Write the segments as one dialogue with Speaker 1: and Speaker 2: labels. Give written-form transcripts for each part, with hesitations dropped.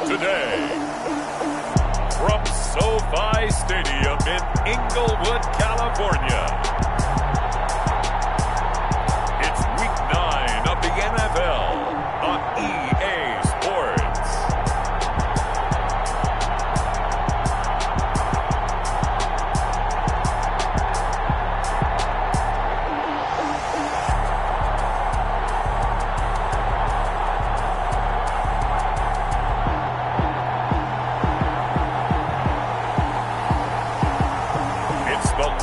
Speaker 1: Today, from SoFi Stadium in Inglewood, California, it's Week 9 of the NFL on EA Sports.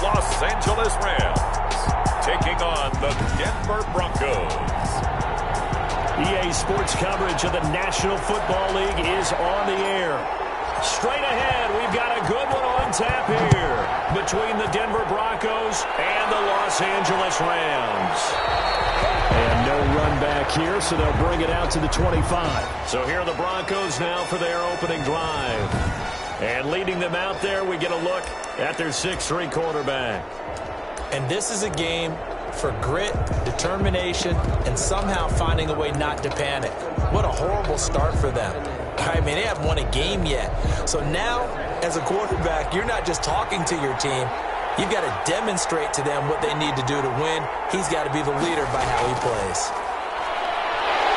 Speaker 1: Los Angeles Rams taking on the Denver Broncos.
Speaker 2: EA Sports coverage of the National Football League is on the air. Straight ahead, we've got a good one on tap here between the Denver Broncos and the Los Angeles Rams. And no run back here, so they'll bring it out to the 25. So here are the Broncos now for their opening drive. And leading them out there, we get a look at their 6'3" quarterback.
Speaker 3: And this is a game for grit, determination, and somehow finding a way not to panic. What a horrible start for them. I mean, they haven't won a game yet. So now, as a quarterback, you're not just talking to your team. You've got to demonstrate to them what they need to do to win. He's got to be the leader by how he plays.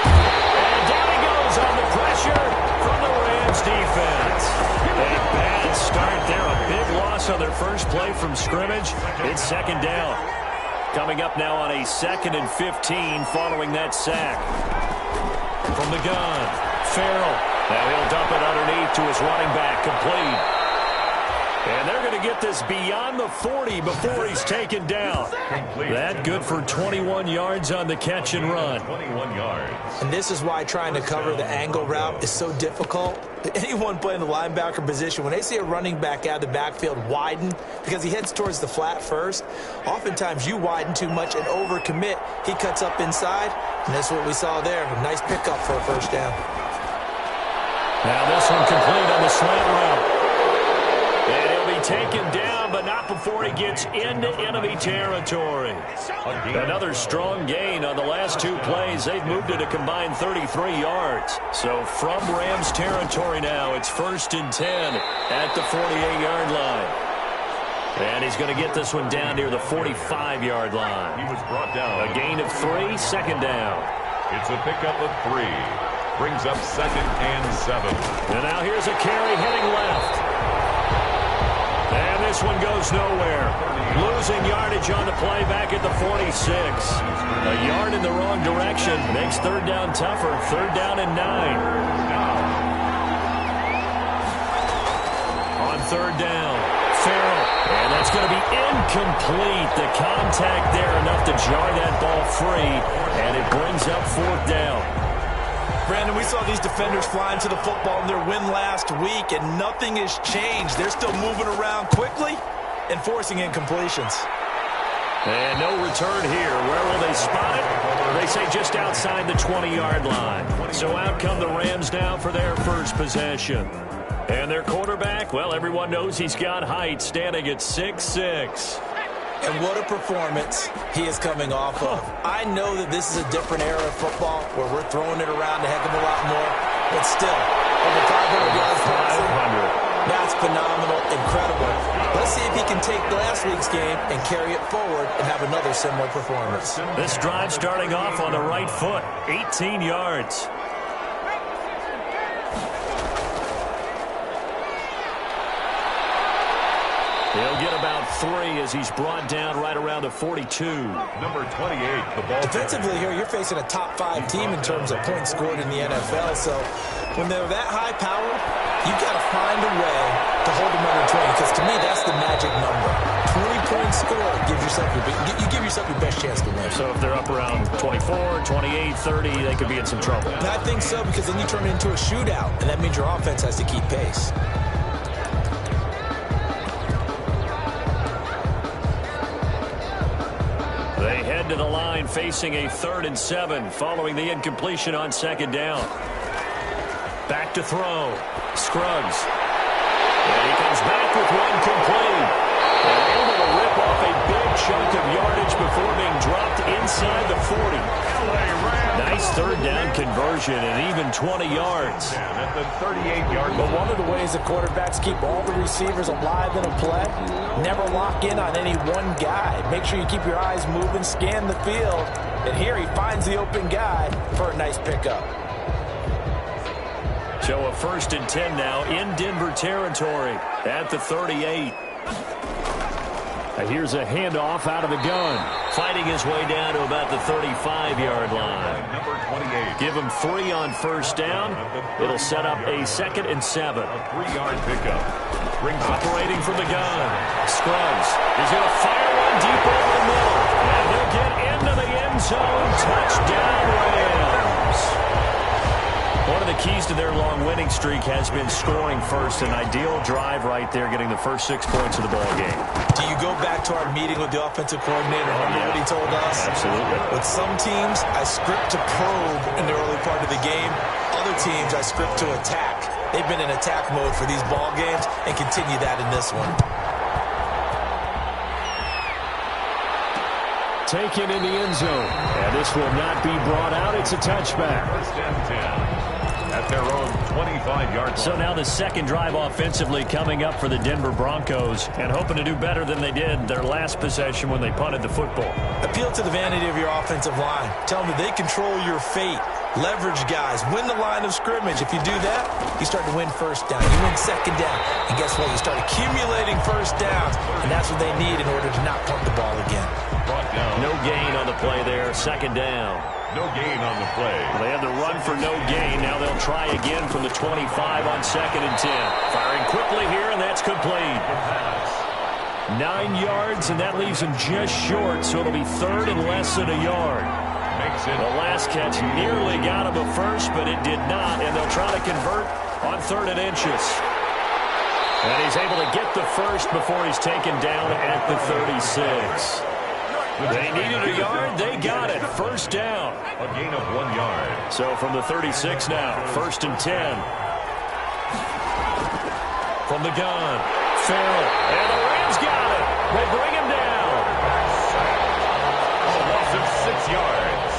Speaker 2: And down he goes on the pressure from the Rams defense. A bad start there. A big loss on their first play from scrimmage. It's second down. Coming up now on a 2nd and 15 following that sack. From the gun, Farrell. Now he'll dump it underneath to his running back, complete. And they're going to get this beyond the 40 before he's taken down. That good for 21 yards on the catch and run.
Speaker 1: 21 yards.
Speaker 3: And this is why trying to cover the angle route is so difficult. Anyone playing the linebacker position, when they see a running back out of the backfield widen, because he heads towards the flat first, oftentimes you widen too much and overcommit. He cuts up inside, and that's what we saw there. A nice pickup for a first down.
Speaker 2: Now this one complete on the slant route. And he'll be taken down, but not before he gets into enemy territory. Another strong gain on the last two plays. They've moved it a combined 33 yards. So from Rams territory now, it's 1st and 10 at the 48-yard line. And he's going to get this one down near the 45-yard line.
Speaker 1: He was brought down.
Speaker 2: A gain of 3, second down.
Speaker 1: It's a pickup of 3. Brings up 2nd and 7.
Speaker 2: And now here's a carry heading left. And this one goes nowhere. Losing yardage on the play back at the 46. A yard in the wrong direction makes third down tougher. 3rd down and 9. On 3rd down, Farrell. And that's going to be incomplete. The contact there enough to jar that ball free. And it brings up 4th down.
Speaker 3: Brandon, we saw these defenders flying to the football in their win last week, and nothing has changed. They're still moving around quickly and forcing incompletions.
Speaker 2: And no return here. Where will they spot it? They say just outside the 20-yard line. So out come the Rams now for their first possession. And their quarterback, well, everyone knows he's got height, standing at 6'6".
Speaker 3: And what a performance he is coming off of. I know that this is a different era of football where we're throwing it around a heck of a lot more, but still, over 500 yards passing. That's phenomenal, incredible. Let's see if he can take last week's game and carry it forward and have another similar performance.
Speaker 2: This drive starting off on the right foot, 18 yards. He'll get about 3 as he's brought down right around the 42.
Speaker 1: Number 28, the ball.
Speaker 3: Defensively here, you're facing a top 5 team in terms of points scored in the NFL. So when they're that high powered, you've got to find a way to hold them under 20. Because to me, that's the magic number. 20 points scored gives yourself you give yourself your best chance to win.
Speaker 2: So if they're up around 24, 28, 30, they could be in some trouble.
Speaker 3: And I think so, because then you turn it into a shootout, and that means your offense has to keep pace.
Speaker 2: They head to the line facing a 3rd and 7 following the incompletion on 2nd down. Back to throw. Scruggs. And he comes back with one complete. And able to rip off a big chunk of yardage before being dropped inside the 40. Nice third down conversion and even 20 yards.
Speaker 1: At the 38-yard line.
Speaker 3: But one of the ways the quarterbacks keep all the receivers alive in a play, never lock in on any one guy. Make sure you keep your eyes moving, scan the field. And here he finds the open guy for a nice pickup.
Speaker 2: So a 1st and 10 now in Denver territory at the 38. And here's a handoff out of the gun. Fighting his way down to about the 35-yard line.
Speaker 1: Number 28.
Speaker 2: Give him 3 on 1st down. It'll set up a 2nd and 7.
Speaker 1: A 3-yard pickup.
Speaker 2: Operating from the gun. Scruggs is going to fire one deep over the middle. And he'll get into the end zone. Touchdown, Rams. One of the keys to their long winning streak has been scoring first. An ideal drive right there, getting the first 6 points of the ball game.
Speaker 3: Do you go back to our meeting with the offensive coordinator? Remember what he told us?
Speaker 2: Absolutely.
Speaker 3: With some teams, I script to probe in the early part of the game. Other teams, I script to attack. They've been in attack mode for these ball games and continue that in this one.
Speaker 2: Taken in the end zone. And this will not be brought out. It's a touchback.
Speaker 1: 1st and 10. At their own 25-yard line.
Speaker 2: So now the second drive offensively coming up for the Denver Broncos and hoping to do better than they did their last possession when they punted the football.
Speaker 3: Appeal to the vanity of your offensive line. Tell them that they control your fate. Leverage guys. Win the line of scrimmage. If you do that, you start to win 1st down. You win 2nd down. And guess what? You start accumulating 1st downs. And that's what they need in order to not punt the ball again.
Speaker 1: Brought down.
Speaker 2: No gain on the play there. 2nd down.
Speaker 1: No gain on the play.
Speaker 2: They had the run for no gain. Now they'll try again from the 25 on 2nd and 10. Firing quickly here, and that's complete. 9 yards, and that leaves him just short, so it'll be 3rd and less than a yard.
Speaker 1: Makes it.
Speaker 2: The last catch nearly got him a first, but it did not, and they'll try to convert on 3rd and inches. And he's able to get the first before he's taken down at the 36. They needed a yard. They got it. 1st down.
Speaker 1: A gain of 1 yard.
Speaker 2: So from the 36 now, 1st and 10. From the gun, Farrell. And the Rams got it. They bring him down.
Speaker 1: A loss of 6 yards.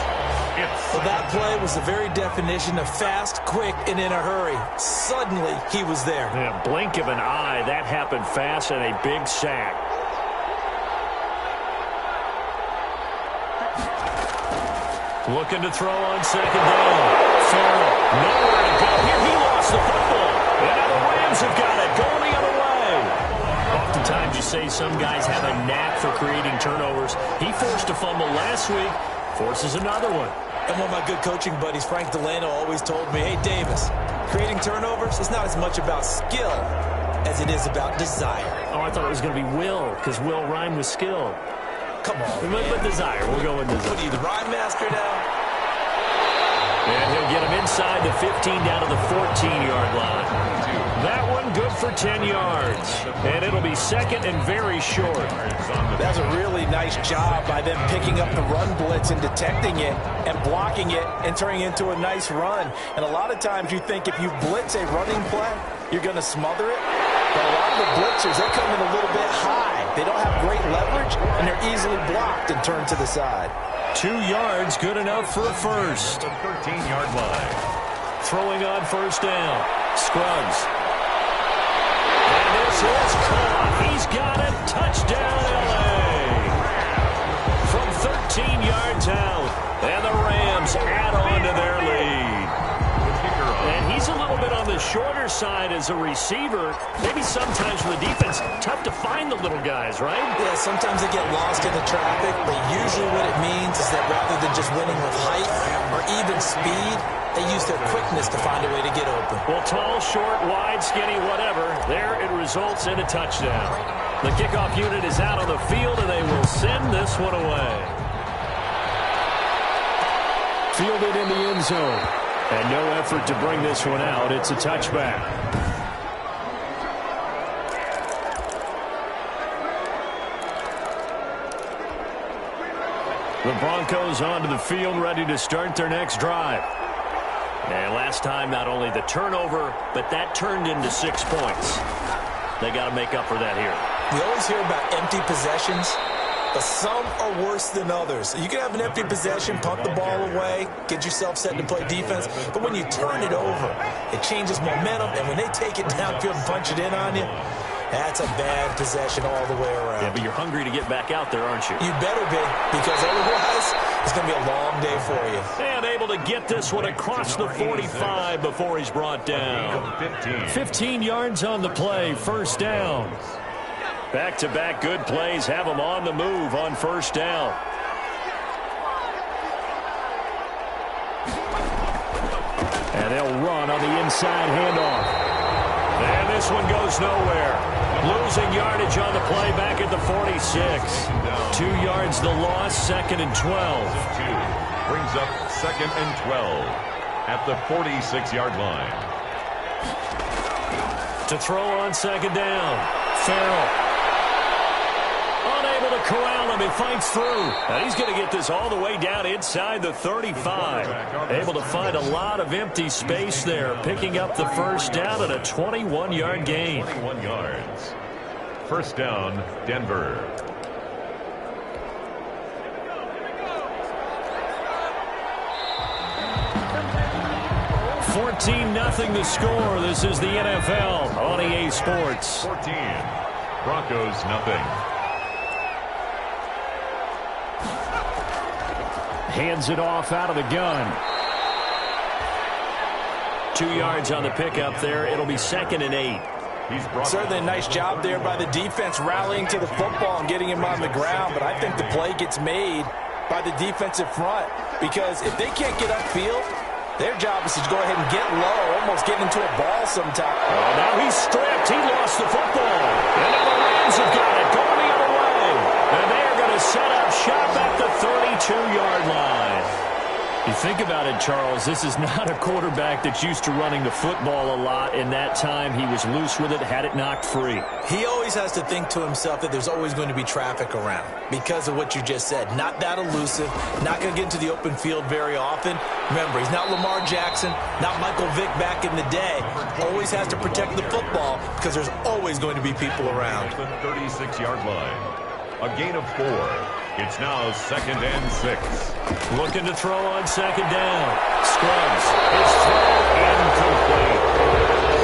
Speaker 3: Well, that play was the very definition of fast, quick, and in a hurry. Suddenly, he was there.
Speaker 2: In a blink of an eye, that happened fast, and a big sack. Looking to throw on 2nd down. Farrell, nowhere to go. Here he lost the football. And now the Rams have got it. Going the other way. Oftentimes you say some guys have a knack for creating turnovers. He forced a fumble last week. Forces another one.
Speaker 3: And one of my good coaching buddies, Frank Delano, always told me, hey, Davis, creating turnovers is not as much about skill as it is about desire.
Speaker 2: Oh, I thought it was going to be will, because will rhyme with skill.
Speaker 3: Come on,
Speaker 2: But desire. We'll go with desire.
Speaker 3: What are you, the rhyme master now?
Speaker 2: And he'll get him inside the 15 down to the 14-yard line. That one good for 10 yards. And it'll be 2nd and very short.
Speaker 3: That's a really nice job by them picking up the run blitz and detecting it and blocking it and turning it into a nice run. And a lot of times you think if you blitz a running play, you're going to smother it. But a lot of the blitzers, they come in a little bit high. They don't have great leverage, and they're easily blocked and turned to the side.
Speaker 2: 2 yards, good enough for a first.
Speaker 1: The 13-yard line.
Speaker 2: Throwing on 1st down. Scruggs. And this is caught. He's got it. Touchdown, L.A. From 13 yards out. And the Rams add on to their lead. And he's a little bit on the shorter side as a receiver. Maybe sometimes for the defense, tough to find the little guys, right?
Speaker 3: Yeah, sometimes they get lost in the traffic, but usually what it means is that rather than just winning with height or even speed, they use their quickness to find a way to get open.
Speaker 2: Well, tall, short, wide, skinny, whatever, there it results in a touchdown. The kickoff unit is out on the field, and they will send this one away. Fielded in the end zone. And no effort to bring this one out. It's a touchback. The Broncos onto the field, ready to start their next drive. And last time, not only the turnover, but that turned into 6 points. They got to make up for that here.
Speaker 3: We always hear about empty possessions, but some are worse than others. You can have an empty possession, punt the ball away, get yourself set to play defense, but when you turn it over, it changes momentum, and when they take it downfield and punch it in on you, that's a bad possession all the way around.
Speaker 2: Yeah, but you're hungry to get back out there, aren't you?
Speaker 3: You better be, because otherwise it's going to be a long day for you.
Speaker 2: And able to get this one across the 45 before he's brought down. 15 yards on the play, first down. Back-to-back good plays have him on the move on first down. And they'll run on the inside handoff. And this one goes nowhere. Losing yardage on the play back at the 46. 2 yards the loss, 2nd and 12.
Speaker 1: Brings up 2nd and 12 at the 46-yard line.
Speaker 2: To throw on 2nd down. Farrell. Unable to corral him. He fights through. And he's going to get this all the way down inside the 35. Able to find a lot of empty space there. Picking up the first down at a 21-yard gain.
Speaker 1: 21 yards. First down, Denver.
Speaker 2: $14-0 the score. This is the NFL on EA Sports.
Speaker 1: 14. Broncos nothing.
Speaker 2: Hands it off out of the gun. 2 yards on the pickup there. It'll be 2nd and 8.
Speaker 3: Certainly a nice job there by the defense rallying to the football and getting him on the ground, but I think the play gets made by the defensive front, because if they can't get upfield, their job is to go ahead and get low, almost get into a ball sometime.
Speaker 2: Oh, now he's stripped. He lost the football. And now the Rams have got it going the other way. And they are going to set up shop at the 32-yard line. You think about it, Charles, this is not a quarterback that's used to running the football a lot. In that time, he was loose with it, had it knocked free.
Speaker 3: He always has to think to himself that there's always going to be traffic around because of what you just said. Not that elusive, not going to get into the open field very often. Remember, he's not Lamar Jackson, not Michael Vick back in the day. Always has to protect the football because there's always going to be people around.
Speaker 1: The 36-yard line. A gain of 4. It's now 2nd and 6.
Speaker 2: Looking to throw on 2nd down. Scrubs. His throw incomplete.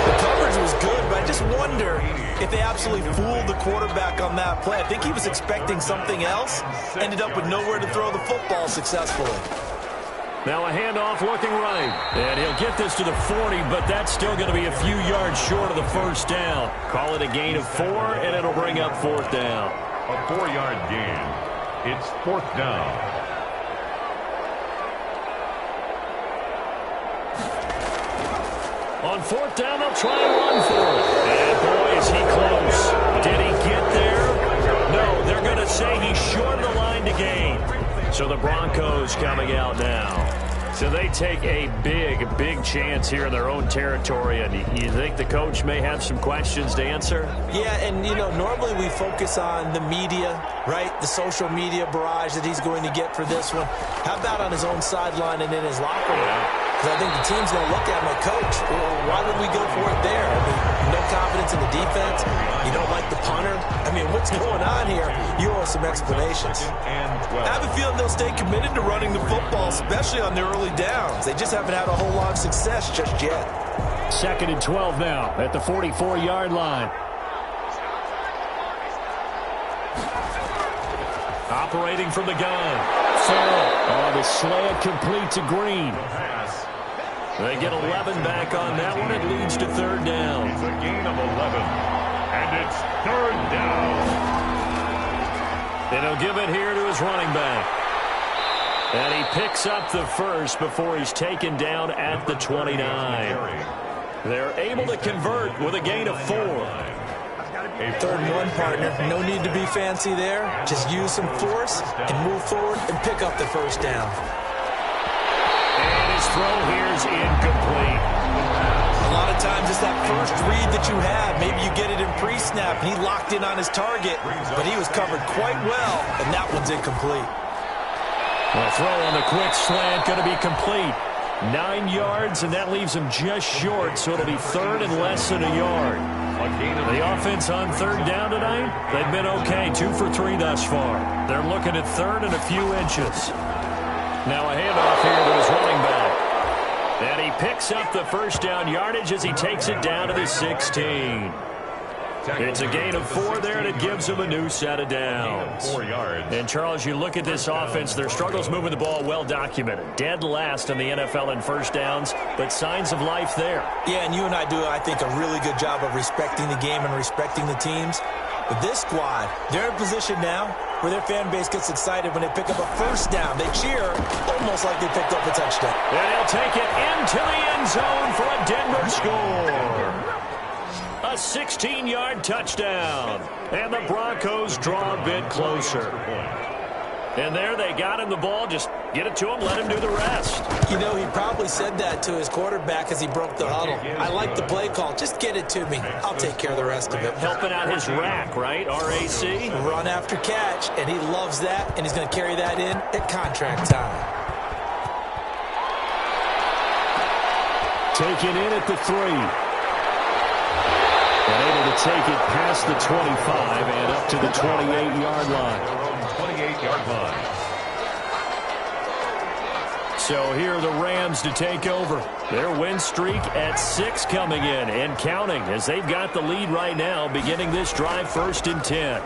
Speaker 3: The coverage was good, but I just wonder if they absolutely fooled the quarterback on that play. I think he was expecting something else. Ended up with nowhere to throw the football successfully.
Speaker 2: Now a handoff looking right. And he'll get this to the 40, but that's still going to be a few yards short of the first down. Call it a gain of 4, and it'll bring up 4th down.
Speaker 1: A 4-yard gain. It's 4th down.
Speaker 2: On 4th down, they'll try and run for it. And boy, is he close. Did he get there? No, they're going to say he's short of the line to gain. So the Broncos coming out now. So they take a big chance here in their own territory. And you think the coach may have some questions to answer?
Speaker 3: Yeah, and, you know, normally we focus on the media, right? The social media barrage that he's going to get for this one. How about on his own sideline and in his locker room? Because I think the team's going to look at him like, Coach, why would we go for it there? I mean, no confidence in the defense. You don't like the punter. I mean, what's going on here? You owe us some explanations. I have a feeling they'll stay committed to running the football, especially on their early downs. They just haven't had a whole lot of success just yet.
Speaker 2: 2nd and 12 now at the 44-yard line. Operating from the gun. Farrell. Oh, the slant complete to Green. They get 11 back on that one. It leads to 3rd down.
Speaker 1: It's a gain of 11. And it's 3rd down.
Speaker 2: And he'll give it here to his running back. And he picks up the first before he's taken down at the 29. They're able to convert with a gain of 4.
Speaker 3: 3rd and 1, partner. No need to be fancy there. Just use some force and move forward and pick up the first down.
Speaker 2: And his throw here is incomplete.
Speaker 3: A lot of times it's that first read that you have. Maybe you get it in pre-snap and he locked in on his target, but he was covered quite well, and that one's incomplete.
Speaker 2: The throw on the quick slant going to be complete. 9 yards, and that leaves him just short, so it'll be 3rd and less than a yard. The offense on third down tonight, they've been okay, 2 for 3 thus far. They're looking at third and a few inches. Now a handoff here to his running back. And he picks up the first down yardage as he takes it down to the 16. It's a gain of 4 there, and it gives them a new set of downs.
Speaker 1: 4 yards.
Speaker 2: And, Charles, you look at this offense, their struggles moving the ball well documented. Dead last in the NFL in first downs, but signs of life there.
Speaker 3: Yeah, and you and I do, I think, a really good job of respecting the game and respecting the teams. But this squad, they're in a position now where their fan base gets excited when they pick up a first down. They cheer almost like they picked up a touchdown.
Speaker 2: And he'll take it into the end zone for a Denver score. A 16-yard touchdown. And the Broncos draw a bit closer. And there they got him the ball. Just get it to him, let him do the rest.
Speaker 3: You know, he probably said that to his quarterback as he broke the huddle. I like the play call. Just get it to me. I'll take care of the rest of it.
Speaker 2: Helping out his rack, right? R-A-C?
Speaker 3: Run after catch, and he loves that, and he's going to carry that in at contract time.
Speaker 2: Taken in at the 3. And able to take it past the 25 and up to the 28-yard line.
Speaker 1: 28-yard line.
Speaker 2: So here are the Rams to take over. Their win streak at 6 coming in and counting as they've got the lead right now, beginning this drive 1st and 10.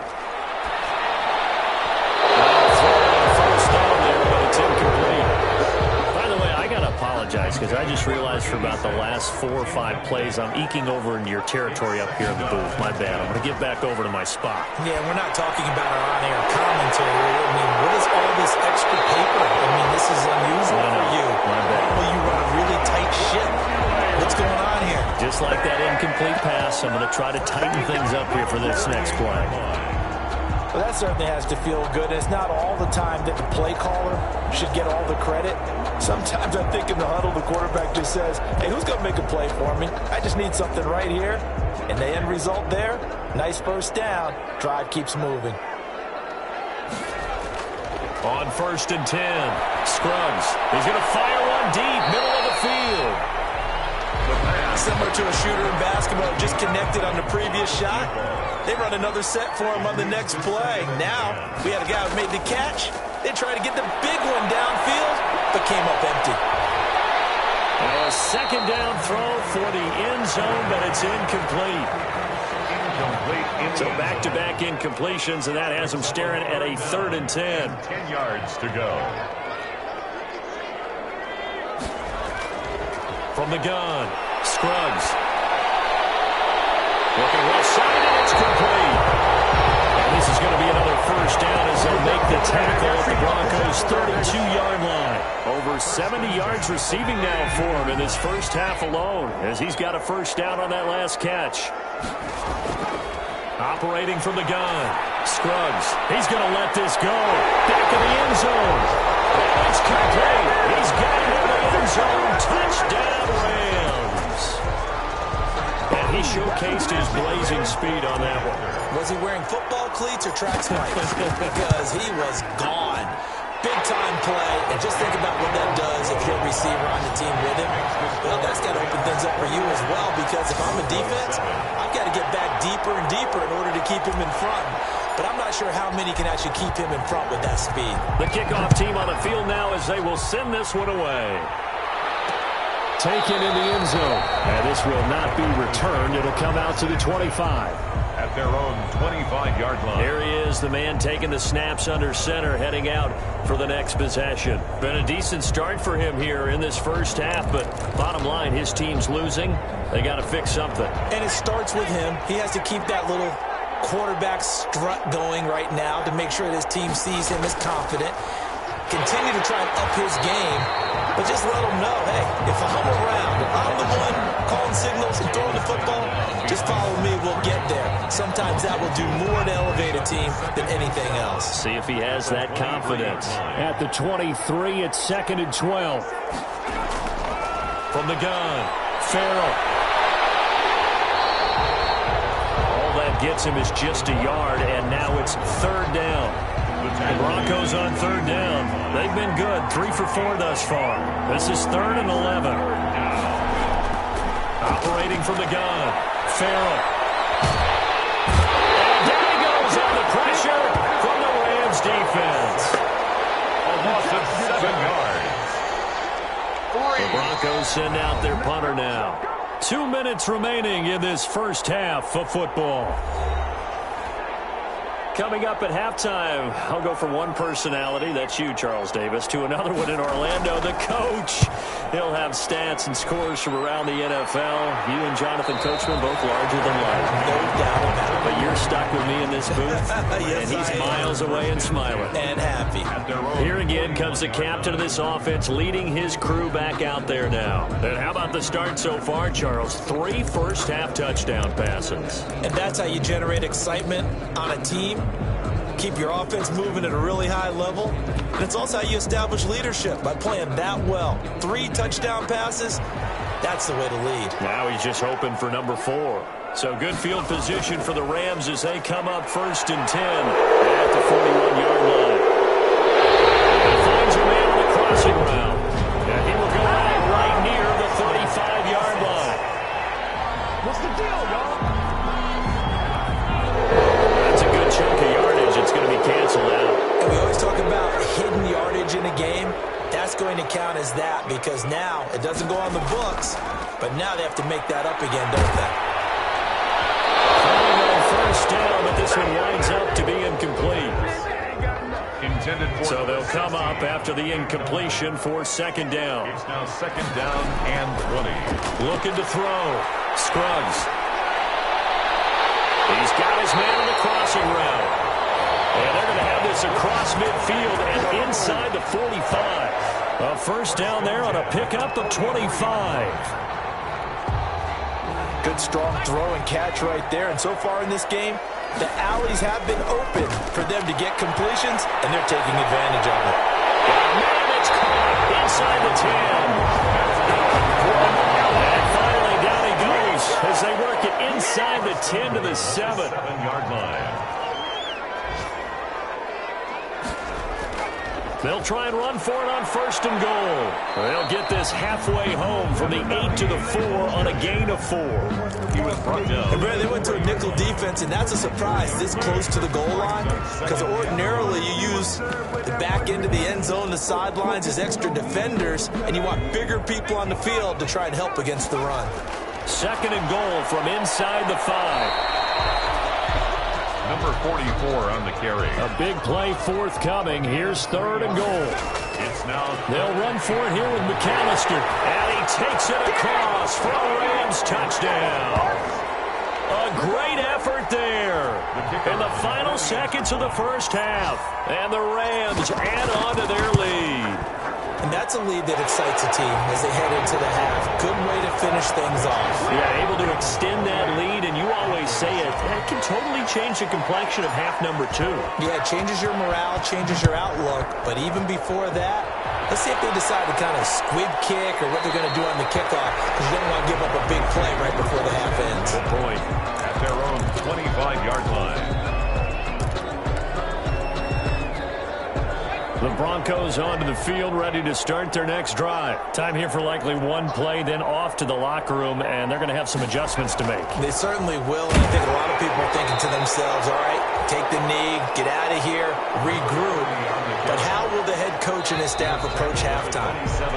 Speaker 2: First down there, but it's incomplete. By the way, I got to apologize because I just realized for about the last 4 or 5 plays I'm eking over into your territory up here in the booth. My bad. I'm going to get back over to my spot.
Speaker 3: Yeah, we're not talking about our on-air commentary. I mean, what is all this extra paper? I mean, this is unusual for you.
Speaker 2: My bad.
Speaker 3: Well, you run a really tight ship. What's going on here?
Speaker 2: Just like that incomplete pass, I'm going to try to tighten things up here for this next play.
Speaker 3: Well, that certainly has to feel good. It's not all the time that the play caller should get all the credit. Sometimes I think in the huddle, the quarterback just says, hey, who's going to make a play for me? I just need something right here. And the end result there, nice first down. Drive keeps moving.
Speaker 2: On 1st and 10, Scruggs. He's going to fire one deep, middle of the field.
Speaker 3: Similar to a shooter in basketball, just connected on the previous shot. They run another set for him on the next play. Now, we had a guy who made the catch. They tried to get the big one downfield, but came up empty.
Speaker 2: A second down throw for the end zone, but it's incomplete. So back-to-back incompletions, and that has them staring at a 3rd and 10.
Speaker 1: 10 yards to go.
Speaker 2: From the gun, Scruggs. Looking left side, and it's complete. And this is going to be another first down as they'll make the tackle at the Broncos' 32-yard line. Over 70 yards receiving now for him in this first half alone, as he's got a first down on that last catch. Operating from the gun, Scruggs. He's going to let this go. Back in the end zone. And it's complete. He's got it in the end zone. Touchdown, Rams. And he showcased his blazing speed on that one.
Speaker 3: Was he wearing football cleats or track spikes? Because he was gone. Big-time play, and just think about what that does if you're a receiver on the team with him. Well, that's got to open things up for you as well, because if I'm a defense, I've got to get back deeper and deeper in order to keep him in front. But I'm not sure how many can actually keep him in front with that speed.
Speaker 2: The kickoff team on the field now as they will send this one away. Taken in the end zone, and this will not be returned. It'll come out to the 25.
Speaker 1: At their own 25-yard line.
Speaker 2: Here he is, the man taking the snaps under center, heading out for the next possession. Been a decent start for him here in this first half, but bottom line, his team's losing. They got to fix something.
Speaker 3: And it starts with him. He has to keep that little quarterback strut going right now to make sure that his team sees him as confident. Continue to try and up his game, but just let him know, hey, if I'm around, if I'm the one calling signals and throwing the football, just follow me, we'll get there. Sometimes that will do more to elevate a team than anything else.
Speaker 2: See if he has that confidence. At the 23, it's 2nd and 12. From the gun, Farrell. All that gets him is just a yard, and now it's 3rd down. The Broncos on 3rd down. They've been good, 3 for 4 thus far. This is 3rd and 11. Operating from the gun, Farrell. The Broncos send out their punter now. 2 minutes remaining in this first half of football. Coming up at halftime, I'll go from one personality, that's you, Charles Davis, to another one in Orlando, the coach. He'll have stats and scores from around the NFL. You and Jonathan Coachman both larger than life.
Speaker 3: No doubt about it.
Speaker 2: But you're stuck with me in this booth,
Speaker 3: Yes,
Speaker 2: and he's miles away and smiling.
Speaker 3: And happy.
Speaker 2: Here again comes the captain of this offense, leading his crew back out there now. And how about the start so far, Charles? 3 first-half touchdown passes.
Speaker 3: And that's how you generate excitement on a team. Keep your offense moving at a really high level. And it's also how you establish leadership, by playing that well. 3 touchdown passes, that's the way to lead.
Speaker 2: Now he's just hoping for number 4. So good field position for the Rams as they come up 1st and 10 at the 41-yard line. He finds a man on the crossing route. And he will go out right near the 35-yard line.
Speaker 4: What's the deal, y'all?
Speaker 2: That's a good chunk of yardage. It's going to be canceled out.
Speaker 3: And we always talk about hidden yardage in a game. That's going to count as that, because now it doesn't go on the books, but now they have to make that up again, don't they?
Speaker 2: Finally on 1st down, but this one winds up to be incomplete. So they'll come up after the incompletion for 2nd down.
Speaker 1: It's now 2nd down and 20.
Speaker 2: Looking to throw. Scruggs. He's got his man on the crossing route. And they're going to have this across midfield and inside the 45. A 1st down there on a pickup of 25.
Speaker 3: Good strong throw and catch right there. And so far in this game, the alleys have been open for them to get completions, and they're taking advantage of it.
Speaker 2: Man, it's caught inside the 10. And finally down he goes as they work it inside the 10 to the 7.
Speaker 1: 7-yard line.
Speaker 2: They'll try and run for it on 1st and goal. They'll get this halfway home from the 8 to the 4 on a gain of 4.
Speaker 1: He was brought down.
Speaker 3: And Brad, they went to a nickel defense, and that's a surprise this close to the goal line, because ordinarily you use the back end of the end zone, the sidelines as extra defenders, and you want bigger people on the field to try and help against the run.
Speaker 2: 2nd and goal from inside the 5.
Speaker 1: Number 44 on the carry.
Speaker 2: A big play forthcoming. Here's 3rd and goal.
Speaker 1: It's now.
Speaker 2: They'll run for it here with McAllister. And he takes it across for a Rams touchdown. A great effort there in the final seconds of the first half. And the Rams add on to their lead.
Speaker 3: And that's a lead that excites a team as they head into the half. Good way to finish things off.
Speaker 2: Yeah, able to extend that lead, and you always say it can totally change the complexion of half number 2.
Speaker 3: Yeah, it changes your morale, changes your outlook. But even before that, let's see if they decide to kind of squib kick or what they're going to do on the kickoff, because you don't want to give up a big play right before the half ends.
Speaker 2: Good point.
Speaker 1: At their own 25-yard line.
Speaker 2: The Broncos onto the field, ready to start their next drive. Time here for likely one play, then off to the locker room, and they're going to have some adjustments to make.
Speaker 3: They certainly will, and I think a lot of people are thinking to themselves, all right, take the knee, get out of here, regroup. But how will the head coach and his staff approach halftime?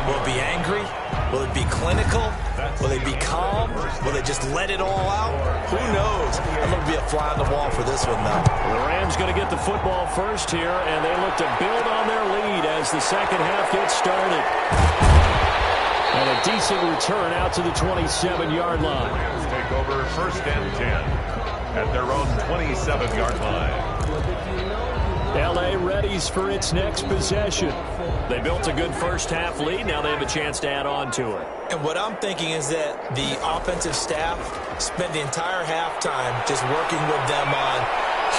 Speaker 3: Will it be angry? Will it be clinical? Will they be calm? Will they just let it all out? Who knows? I'm going to be a fly on the wall for this one, though.
Speaker 2: The Rams going to get the football first here, and they look to build on their lead as the second half gets started. And a decent return out to the 27-yard line.
Speaker 1: Rams take over 1st and 10 at their own 27-yard line.
Speaker 2: L.A. readies for its next possession. They built a good first half lead. Now they have a chance to add on to it.
Speaker 3: And what I'm thinking is that the offensive staff spent the entire halftime just working with them on,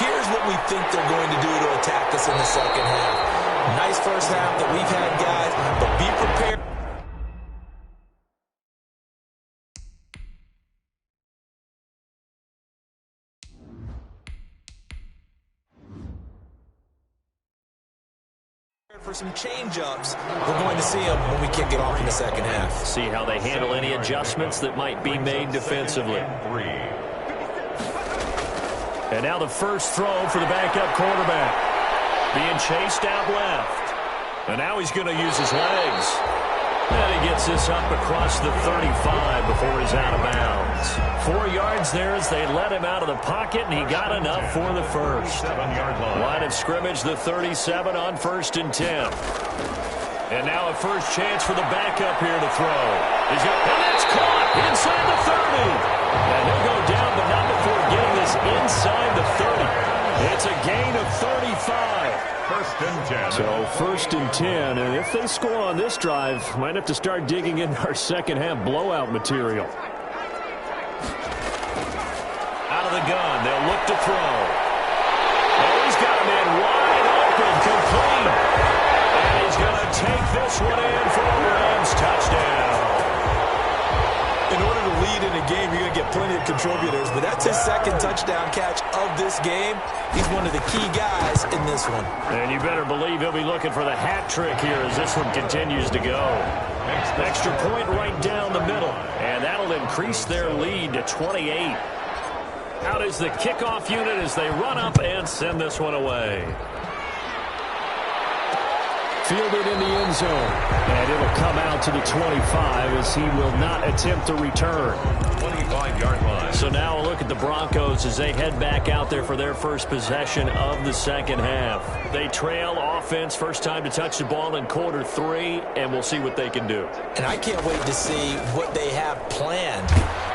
Speaker 3: here's what we think they're going to do to attack us in the second half. Nice first half that we've had, guys, but be prepared. For some change-ups, we're going to see them when we kick it off in the second half.
Speaker 2: See how they handle any adjustments that might be made defensively. And now the first throw for the backup quarterback. Being chased out left. And now he's going to use his legs. And he gets this up across the 35 before he's out of bounds. 4 yards there as they let him out of the pocket, and he got enough for the first.
Speaker 1: 7-yard line.
Speaker 2: Line of scrimmage, the 37 on 1st and 10. And now a first chance for the backup here to throw. And that's caught inside the 30. And he'll go down, but not before getting this inside the 30. It's a gain of 35.
Speaker 1: 1st and 10.
Speaker 2: So 1st and 10, and if they score on this drive, might have to start digging in our second half blowout material. Out of the gun, they'll look to throw. Oh, he's got a man wide open, complete. And he's going to take this one in for a Rams touchdown.
Speaker 3: In order to lead in a game, you're going to get plenty of contributors, but that's his second touchdown catch of this game. He's one of the key guys in this one.
Speaker 2: And you better believe he'll be looking for the hat trick here as this one continues to go. Extra point right down the middle, and that'll increase their lead to 28. Out is the kickoff unit as they run up and send this one away. Fielded in the end zone. And it'll come out to the 25 as he will not attempt to return.
Speaker 1: 25-yard line.
Speaker 2: So now a look at the Broncos as they head back out there for their first possession of the second half. They trail offense, first time to touch the ball in quarter 3, and we'll see what they can do.
Speaker 3: And I can't wait to see what they have planned,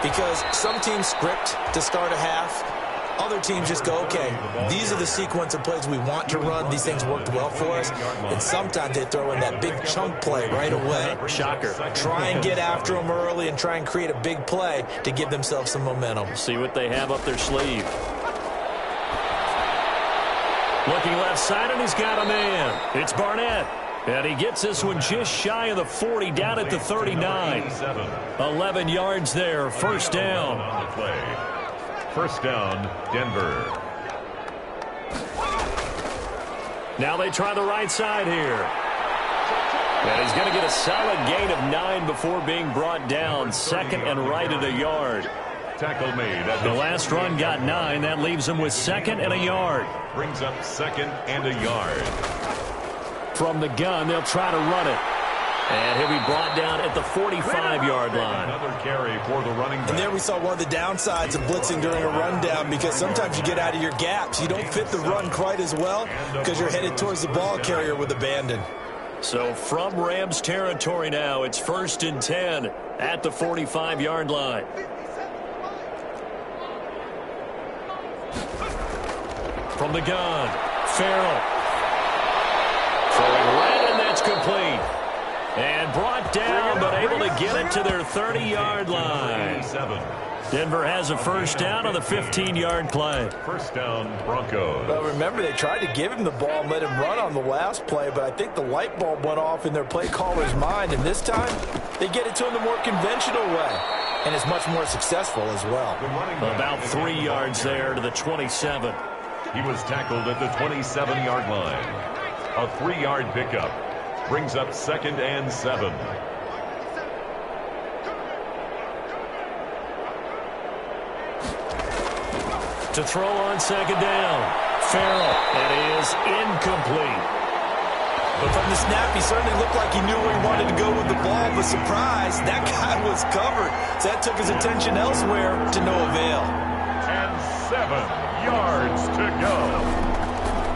Speaker 3: because some teams script to start a half. Other teams just go, okay, these are the sequence of plays we want to run. These things worked well for us. And sometimes they throw in that big chunk play right away.
Speaker 2: Shocker.
Speaker 3: Try and get after them early and try and create a big play to give themselves some momentum.
Speaker 2: See what they have up their sleeve. Looking left side, and he's got a man. It's Barnett. And he gets this one just shy of the 40, down at the 39. 11 yards there, first down.
Speaker 1: On the play. First down, Denver.
Speaker 2: Now they try the right side here. And he's going to get a solid gain of 9 before being brought down. Second and right at a yard.
Speaker 1: Tackle made.
Speaker 2: The last run got 9. That leaves him with second and a yard.
Speaker 1: Brings up second and a yard.
Speaker 2: From the gun, they'll try to run it. And he'll be brought down at the 45-yard line.
Speaker 1: Another carry for the running back.
Speaker 3: And there we saw one of the downsides of blitzing during a rundown, because sometimes you get out of your gaps. You don't fit the run quite as well because you're headed towards the ball carrier with abandon.
Speaker 2: So from Rams territory now, it's 1st and 10 at the 45-yard line. From the gun, Farrell. Throwing right, and that's complete. And brought down, but able to get it to their 30-yard line. Denver has a first down on the 15-yard play.
Speaker 1: First down, Broncos.
Speaker 3: Well, remember, they tried to give him the ball and let him run on the last play, but I think the light bulb went off in their play caller's mind, and this time they get it to him the more conventional way, and it's much more successful as well.
Speaker 2: About 3 yards there to the 27.
Speaker 1: He was tackled at the 27-yard line. A 3-yard pickup. Brings up second and 7.
Speaker 2: To throw on second down. Farrell. That is incomplete.
Speaker 3: But from the snap, he certainly looked like he knew where he wanted to go with the ball, but surprise, that guy was covered. So that took his attention elsewhere to no avail.
Speaker 1: And 7 yards to go.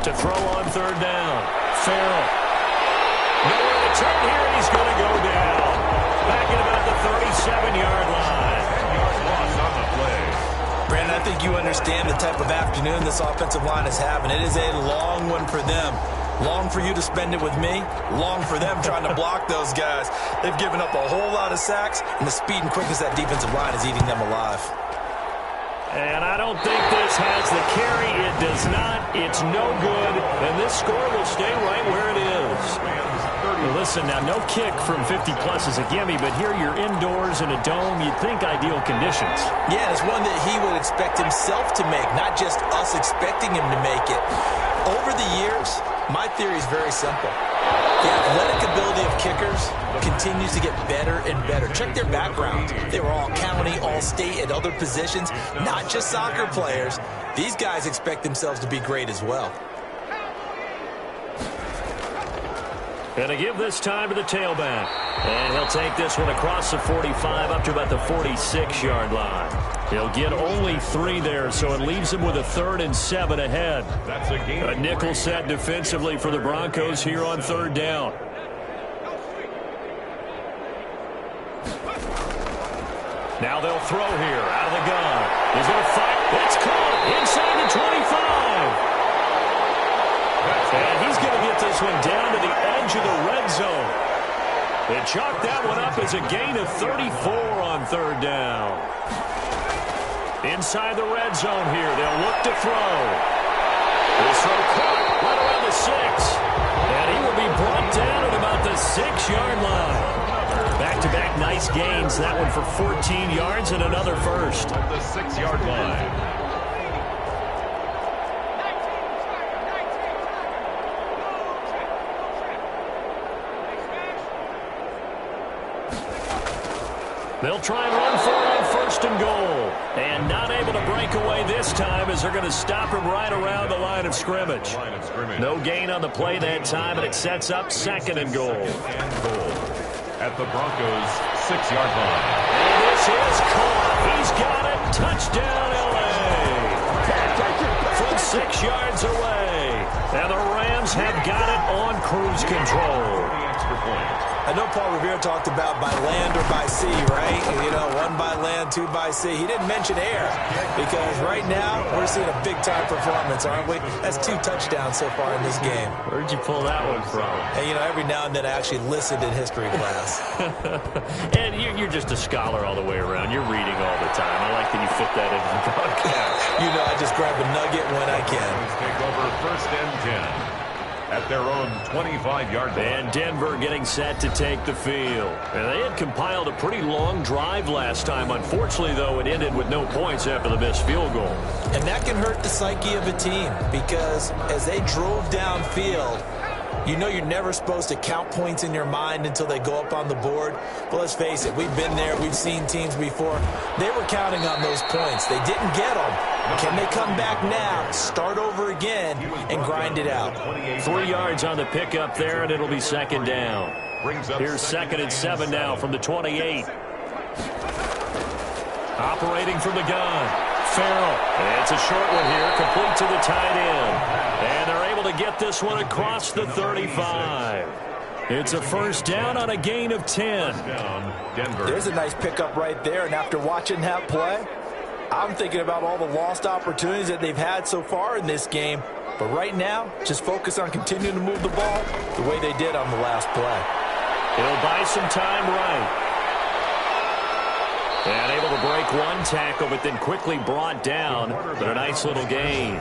Speaker 2: To throw on third down. Farrell. Nowhere to turn here, and he's going to go down. Back at about the 37-yard line.
Speaker 1: 10-yard loss on the play.
Speaker 3: Brandon, I think you understand the type of afternoon this offensive line is having. It is a long one for them. Long for you to spend it with me. Long for them trying to block those guys. They've given up a whole lot of sacks, and the speed and quickness of that defensive line is eating them alive.
Speaker 2: And I don't think this has the carry. It does not. It's no good. And this score will stay right where it is. Listen, now, no kick from 50-plus is a gimme, but here you're indoors in a dome. You'd think ideal conditions.
Speaker 3: Yeah, it's one that he would expect himself to make, not just us expecting him to make it. Over the years, my theory is very simple. The athletic ability of kickers continues to get better and better. Check their backgrounds. They were all county, all state, at other positions, not just soccer players. These guys expect themselves to be great as well.
Speaker 2: And to give this time to the tailback. And he'll take this one across the 45 up to about the 46-yard line. He'll get only 3 there, so it leaves him with a 3rd and 7 ahead.
Speaker 1: That's a gain.
Speaker 2: A nickel set defensively for the Broncos here on 3rd down. Now they'll throw here out of the gun. He's going to fight. It's caught inside the 25. And he's going to get this one down to the edge of the red zone. They chalked that one up as a gain of 34 on 3rd down. Inside the red zone here, they'll look to throw. This throw caught right around the 6. And he will be brought down at about the 6-yard line. Back-to-back nice gains. That one for 14 yards and another first.
Speaker 1: At the 6-yard line.
Speaker 2: They'll try and run for it on 1st and goal. And not able to break away this time as they're going to stop him right around the line of scrimmage. No gain on the play that time, and it sets up 2nd and goal.
Speaker 1: At the Broncos' 6-yard line.
Speaker 2: And this is caught. He's got it. Touchdown, L.A. From 6 yards away. And the Rams have got it on cruise control.
Speaker 1: The extra point.
Speaker 3: I know Paul Revere talked about by land or by sea, right? You know, 1 by land, 2 by sea. He didn't mention air because right now we're seeing a big-time performance, aren't we? That's 2 touchdowns so far in this game.
Speaker 2: Where'd you pull that one from?
Speaker 3: And, you know, every now and then I actually listened in history class.
Speaker 2: And you're just a scholar all the way around. You're reading all the time. I like that you fit that into the broadcast.
Speaker 3: You know, I just grab a nugget when I can.
Speaker 1: Take over 1st and 10. At their own 25-yard line.
Speaker 2: And Denver getting set to take the field. And they had compiled a pretty long drive last time. Unfortunately, though, it ended with no points after the missed field goal.
Speaker 3: And that can hurt the psyche of a team because as they drove downfield, you know you're never supposed to count points in your mind until they go up on the board. But let's face it, we've been there. We've seen teams before. They were counting on those points. They didn't get them. Can they come back now, start over again, and grind it out?
Speaker 2: 3 yards on the pickup there, and it'll be 2nd down. Here's 2nd and 7 now from the 28. Operating from the gun. Farrell. And it's a short one here, complete to the tight end. And they're able to get this one across the 35. It's a 1st down on a gain of 10.
Speaker 3: There's a nice pickup right there, and after watching that play, I'm thinking about all the lost opportunities that they've had so far in this game. But right now, just focus on continuing to move the ball the way they did on the last play.
Speaker 2: He'll buy some time right. And able to break 1 tackle, but then quickly brought down. But a nice little gain.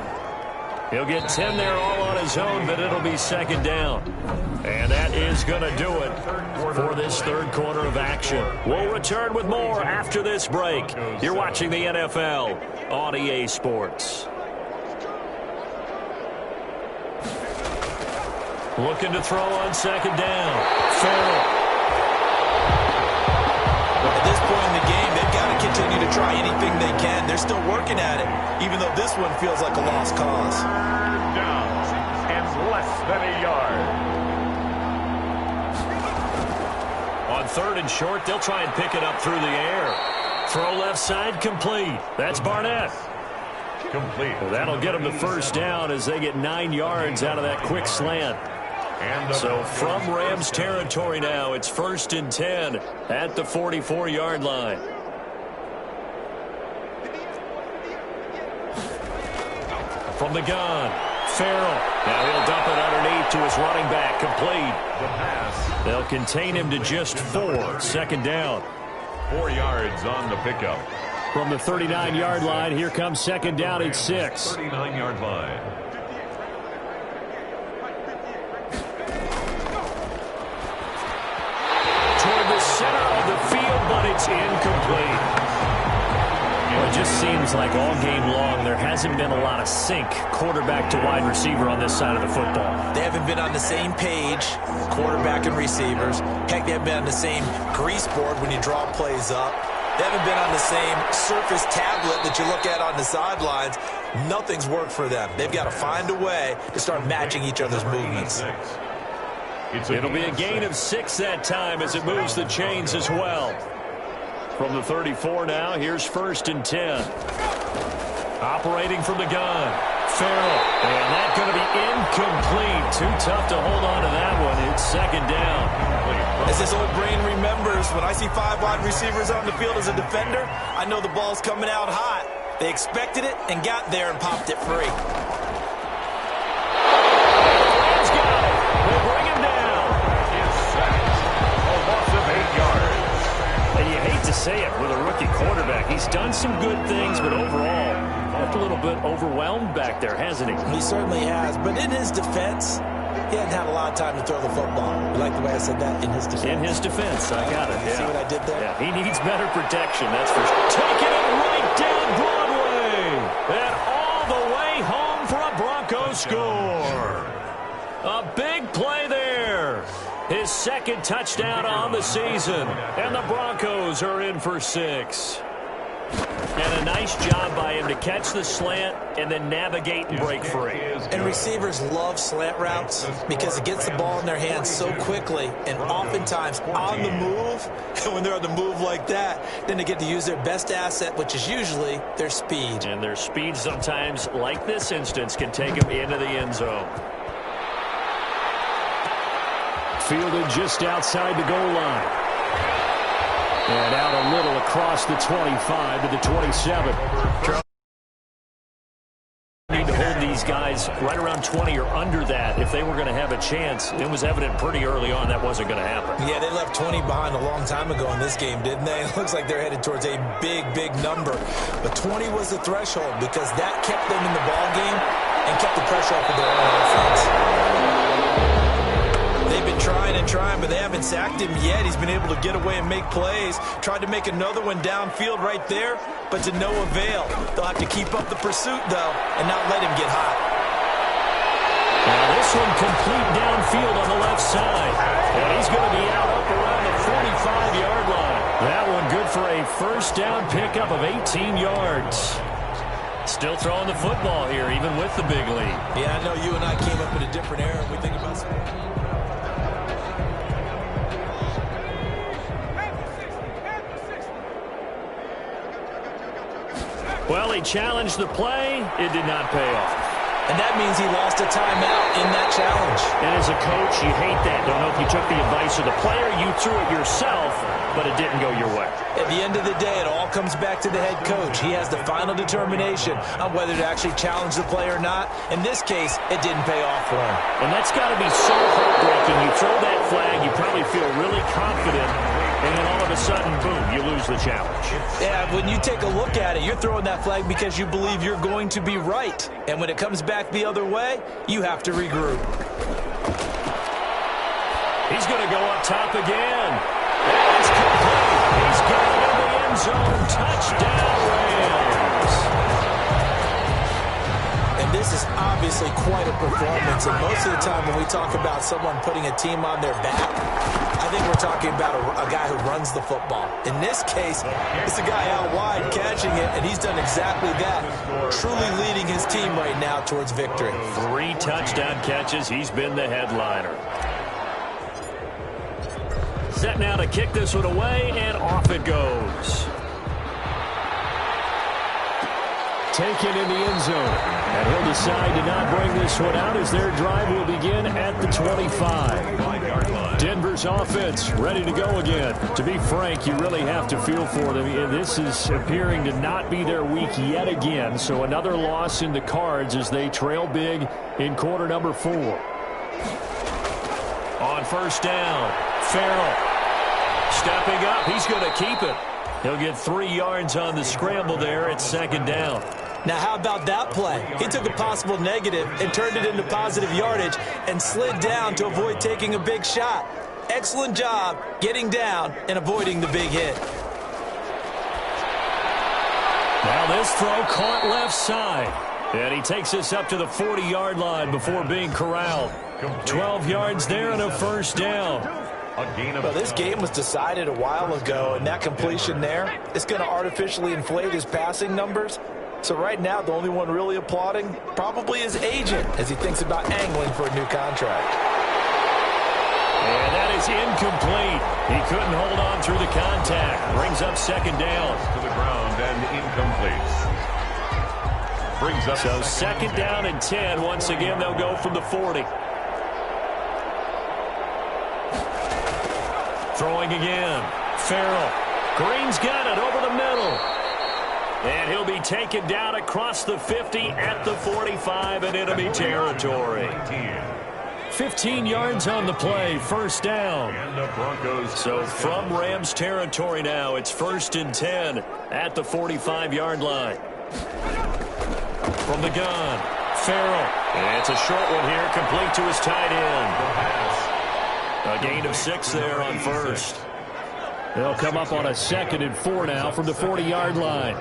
Speaker 2: He'll get 10 there all on his own, but it'll be 2nd down. And that is going to do it for this 3rd quarter of action. We'll return with more after this break. You're watching the NFL on EA Sports. Looking to throw on 2nd down. Farrell.
Speaker 3: At this point in the game, they've got to continue to try anything they can. They're still working at it, even though this one feels like a lost cause.
Speaker 1: Down and less than a yard.
Speaker 2: On 3rd and short, they'll try and pick it up through the air. Throw left side, complete. That's Barnett.
Speaker 1: Complete.
Speaker 2: Well, that'll get them the 1st down as they get 9 yards out of that quick slant.
Speaker 1: And
Speaker 2: so from Rams territory now, it's 1st and 10 at the 44-yard line. From the gun, Farrell. Now he'll dump it underneath to his running back, complete.
Speaker 1: The pass.
Speaker 2: They'll contain him to just 4, 2nd down.
Speaker 1: 4 yards on the pickup.
Speaker 2: From the 39-yard line, here comes 2nd down at 6.
Speaker 1: 39-yard line.
Speaker 2: Toward the center of the field, but it's incomplete. Well, it just seems like all game long there hasn't been a lot of sync quarterback to wide receiver on this side of the football.
Speaker 3: They haven't been on the same page, quarterback and receivers. Heck, they haven't been on the same grease board when you draw plays up. They haven't been on the same surface tablet that you look at on the sidelines. Nothing's worked for them. They've got to find a way to start matching each other's movements.
Speaker 2: It'll be a gain of 6 that time as it moves the chains as well. From the 34 now, here's 1st and 10. Operating from the gun. Farrell. And that's going to be incomplete. Too tough to hold on to that one. It's 2nd down.
Speaker 3: As this old brain remembers, when I see 5 wide receivers on the field as a defender, I know the ball's coming out hot. They expected it and got there and popped it free.
Speaker 2: He's got it. We'll bring him down.
Speaker 1: It's sacked. A loss of 8 yards.
Speaker 2: And you hate to say it with a rookie quarterback. He's done some good things, but overall, left a little bit overwhelmed back there, hasn't he?
Speaker 3: He certainly has. But in his defense, he hadn't had a lot of time to throw the football. You like the way I said that? In his defense.
Speaker 2: In his defense, I got it.
Speaker 3: You see what I did there?
Speaker 2: Yeah, he needs better protection, that's for sure. Taking it right down Broadway. And all the way home for a Broncos score. A big play there. His 2nd touchdown on the season. And the Broncos are in for 6. And a nice job by him to catch the slant and then navigate and break free.
Speaker 3: And receivers love slant routes because it gets the ball in their hands so quickly and oftentimes on the move. And when they're on the move like that, then they get to use their best asset, which is usually their speed.
Speaker 2: And their speed sometimes, like this instance, can take them into the end zone. Fielded just outside the goal line. And out a little across the 25 to the 27. Need to hold these guys right around 20 or under that if they were going to have a chance. It was evident pretty early on that wasn't going to happen.
Speaker 3: Yeah, they left 20 behind a long time ago in this game, didn't they? It looks like they're headed towards a big, big number. But 20 was the threshold because that kept them in the ball game and kept the pressure off of their own offense. They've been trying and trying, but they haven't sacked him yet. He's been able to get away and make plays. Tried to make another one downfield right there, but to no avail. They'll have to keep up the pursuit, though, and not let him get hot.
Speaker 2: Now this one complete downfield on the left side. And he's going to be out up around the 45-yard line. That one good for a 1st down pickup of 18 yards. Still throwing the football here, even with the big lead.
Speaker 3: Yeah, I know you and I came up in a different era. We think about some...
Speaker 2: Well, he challenged the play. It did not pay off.
Speaker 3: And that means he lost a timeout in that challenge.
Speaker 2: And as a coach, you hate that. Don't know if you took the advice of the player, you threw it yourself, but it didn't go your way.
Speaker 3: At the end of the day, it all comes back to the head coach. He has the final determination on whether to actually challenge the play or not. In this case, it didn't pay off for him.
Speaker 2: And that's got to be so heartbreaking. You throw that flag, you probably feel really confident, and then all of a sudden, boom, you lose the challenge.
Speaker 3: Yeah, when you take a look at it, you're throwing that flag because you believe you're going to be right. And when it comes back the other way, you have to regroup.
Speaker 2: He's going to go up top again. And it's complete. He's got it in the end zone. Touchdown, Rams.
Speaker 3: And this is obviously quite a performance. And most of the time when we talk about someone putting a team on their back, I think we're talking about a guy who runs the football. In this case, it's a guy out wide catching it, and he's done exactly that, truly leading his team right now towards victory.
Speaker 2: 3 touchdown catches. He's been the headliner. Set now to kick this one away, and off it goes. Taken in the end zone. And he'll decide to not bring this one out as their drive will begin at the 25. Denver's offense ready to go again. To be frank, you really have to feel for them. This is appearing to not be their week yet again. So another loss in the cards as they trail big in quarter number 4. On 1st down, Farrell stepping up. He's going to keep it. He'll get 3 yards on the scramble there at 2nd down.
Speaker 3: Now, how about that play? He took a possible negative and turned it into positive yardage and slid down to avoid taking a big shot. Excellent job getting down and avoiding the big hit.
Speaker 2: Now this throw caught left side. And he takes us up to the 40-yard line before being corralled. 12 yards there and a 1st down.
Speaker 3: Well, this game was decided a while ago, and that completion there is going to artificially inflate his passing numbers. So right now, the only one really applauding probably his agent as he thinks about angling for a new contract.
Speaker 2: And that is incomplete. He couldn't hold on through the contact. Brings up second down.
Speaker 1: To the ground and incomplete. Brings up
Speaker 2: so second down and 10. Once again, they'll go from the 40. Throwing again. Farrell. Green's got it over the middle. And he'll be taken down across the 50 at the 45 in enemy territory. 15 yards on the play, first down.
Speaker 1: And the Broncos.
Speaker 2: So from Rams territory now, it's 1st and 10 at the 45-yard line. From the gun, Farrell. And it's a short one here, complete to his tight end. A gain of 6 there on first. They'll come up on a 2nd and 4 now from the 40-yard line.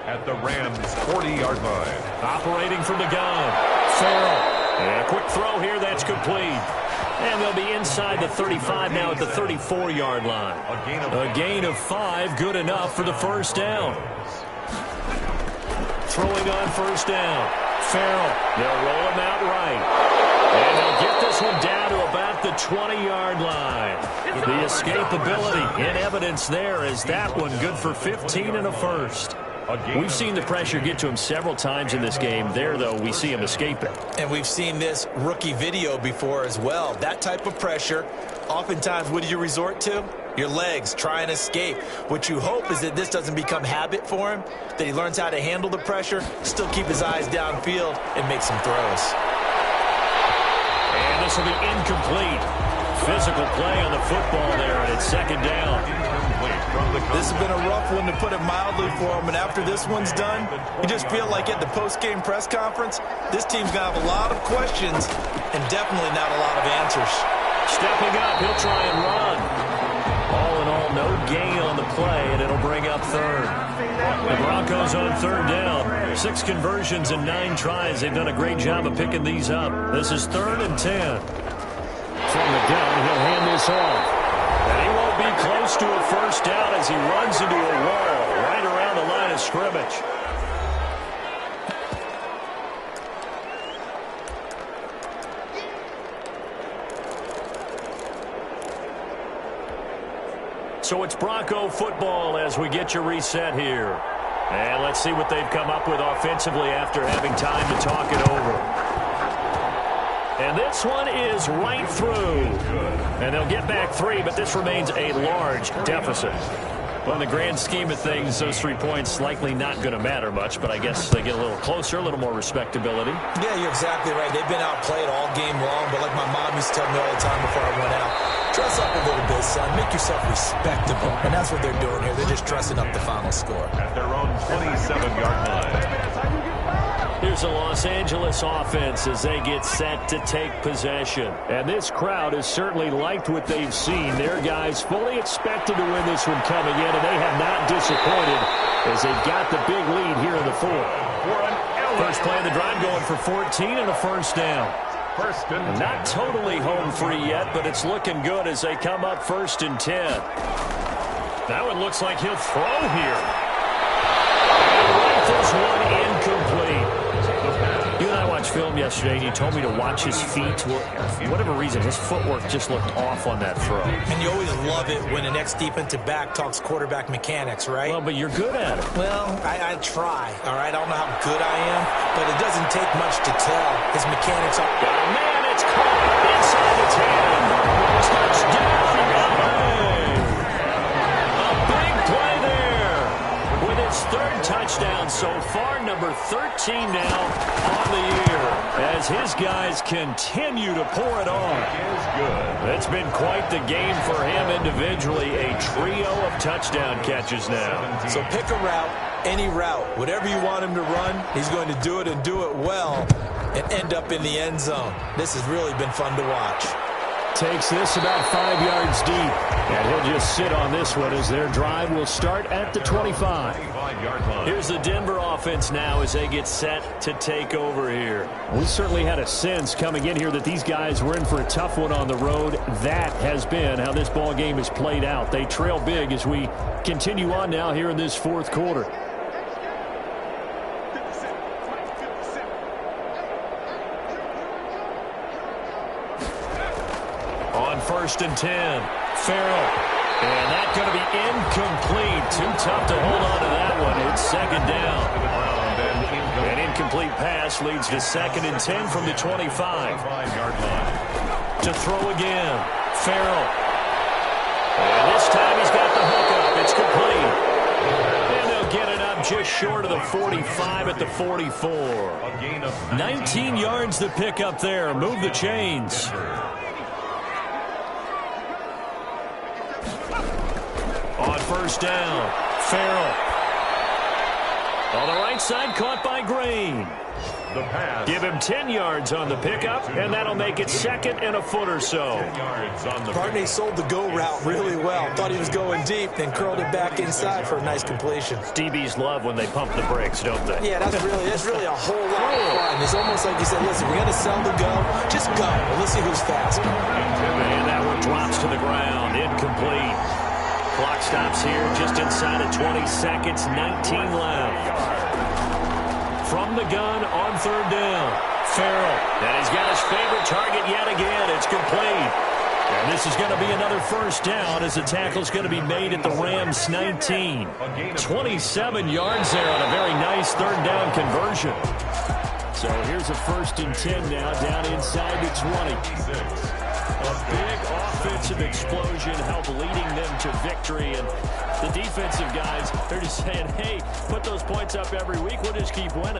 Speaker 1: At the Rams' 40-yard line.
Speaker 2: Operating from the gun, Farrell. And a quick throw here, that's complete. And they'll be inside the 35 now at the 34-yard line. A gain of 5, good enough for the first down. Throwing on first down, Farrell. They'll roll him out right. And they'll get this one down to about the 20-yard line. The escapability in evidence there is that one good for 15 and a first. We've seen the pressure get to him several times in this game. There, though, we see him escape it.
Speaker 3: And we've seen this rookie video before as well. That type of pressure, oftentimes, what do you resort to? Your legs, try and escape. What you hope is that this doesn't become habit for him, that he learns how to handle the pressure, still keep his eyes downfield, and make some throws.
Speaker 2: And this will be incomplete. Physical play on the football there, and it's second down.
Speaker 3: This has been a rough one, to put it mildly, for him. And after this one's done, you just feel like at the post-game press conference, this team's going to have a lot of questions and definitely not a lot of answers.
Speaker 2: Stepping up, he'll try and run. All in all, no gain on the play, and it'll bring up third. The Broncos on third down. 6 conversions and 9 tries. They've done a great job of picking these up. This is 3rd and 10. From the gun, he'll hand this off. And he won't be close to a first down as he runs into a wall right around the line of scrimmage. So it's Bronco football as we get you reset here. And let's see what they've come up with offensively after having time to talk it over. And this one is right through. And they'll get back 3, but this remains a large deficit. Well, in the grand scheme of things, those 3 points likely not going to matter much, but I guess they get a little closer, a little more respectability.
Speaker 3: Yeah, you're exactly right. They've been outplayed all game long, but like my mom used to tell me all the time before I went out, dress up a little bit, son. Make yourself respectable. And that's what they're doing here. They're just dressing up the final score.
Speaker 1: At their own 27-yard line.
Speaker 2: Here's the Los Angeles offense as they get set to take possession. And this crowd has certainly liked what they've seen. Their guys fully expected to win this one coming in, and they have not disappointed as they've got the big lead here in the 4th. First play of the drive going for 14 and a first down. Not totally home free yet, but it's looking good as they come up 1st and 10. That one looks like he'll throw here. And rifles one incomplete. You and I watched film yesterday, and you told me to watch his feet. Well, for whatever reason, his footwork just looked off on that throw.
Speaker 3: And you always love it when an ex-defensive back talks quarterback mechanics, right?
Speaker 2: Well, but you're good at it.
Speaker 3: Well, I try, all right? I don't know how good I am, but it doesn't take much to tell. His mechanics are...
Speaker 2: Oh, man, it's caught inside the 10. Touchdown, a big play there with his 3rd touchdown so far, number 13 now on the year, as his guys continue to pour it on. It's been quite the game for him individually, a trio of touchdown catches now.
Speaker 3: So pick a route, any route, whatever you want him to run, he's going to do it and do it well and end up in the end zone. This has really been fun to watch.
Speaker 2: Takes this about 5 yards deep, and he'll just sit on this one as their drive will start at the 25. Here's the Denver offense now as they get set to take over here. We certainly had a sense coming in here that these guys were in for a tough one on the road. That has been how this ball game has played out. They trail big as we continue on now here in this 4th quarter. On 1st and 10. Farrell. And that's going to be incomplete. Too tough to hold on to that one. It's 2nd down. An incomplete pass leads to 2nd and 10 from the 25-yard line. To throw again. Farrell. And this time he's got the hook up. It's complete. And they'll get it up just short of the 45 at the 44. 19 yards to pick up there. Move the chains. On 1st down, Farrell. On the right side, caught by Green.
Speaker 1: The pass.
Speaker 2: Give him 10 yards on the pickup, and that'll make it 2nd and a foot or so.
Speaker 3: Partney sold the go route really well. Thought he was going deep, then curled it back inside for a nice completion.
Speaker 2: DBs love when they pump the brakes, don't they?
Speaker 3: Yeah, that's really a whole lot of fun. It's almost like you said, listen, we're going to sell the go. Just go, and let's see who's faster.
Speaker 2: And that one drops to the ground. Incomplete. Clock stops here just inside of 20 seconds, 19 left. From the gun on 3rd down, Farrell. And he's got his favorite target yet again. It's complete. And this is going to be another 1st down as the tackle's going to be made at the Rams' 19. 27 yards there on a very nice 3rd down conversion. So here's a 1st and 10 now down inside the 20. A big offensive explosion helped leading them to victory. And the defensive guys, they're just saying, hey, put those points up every week. We'll just keep winning.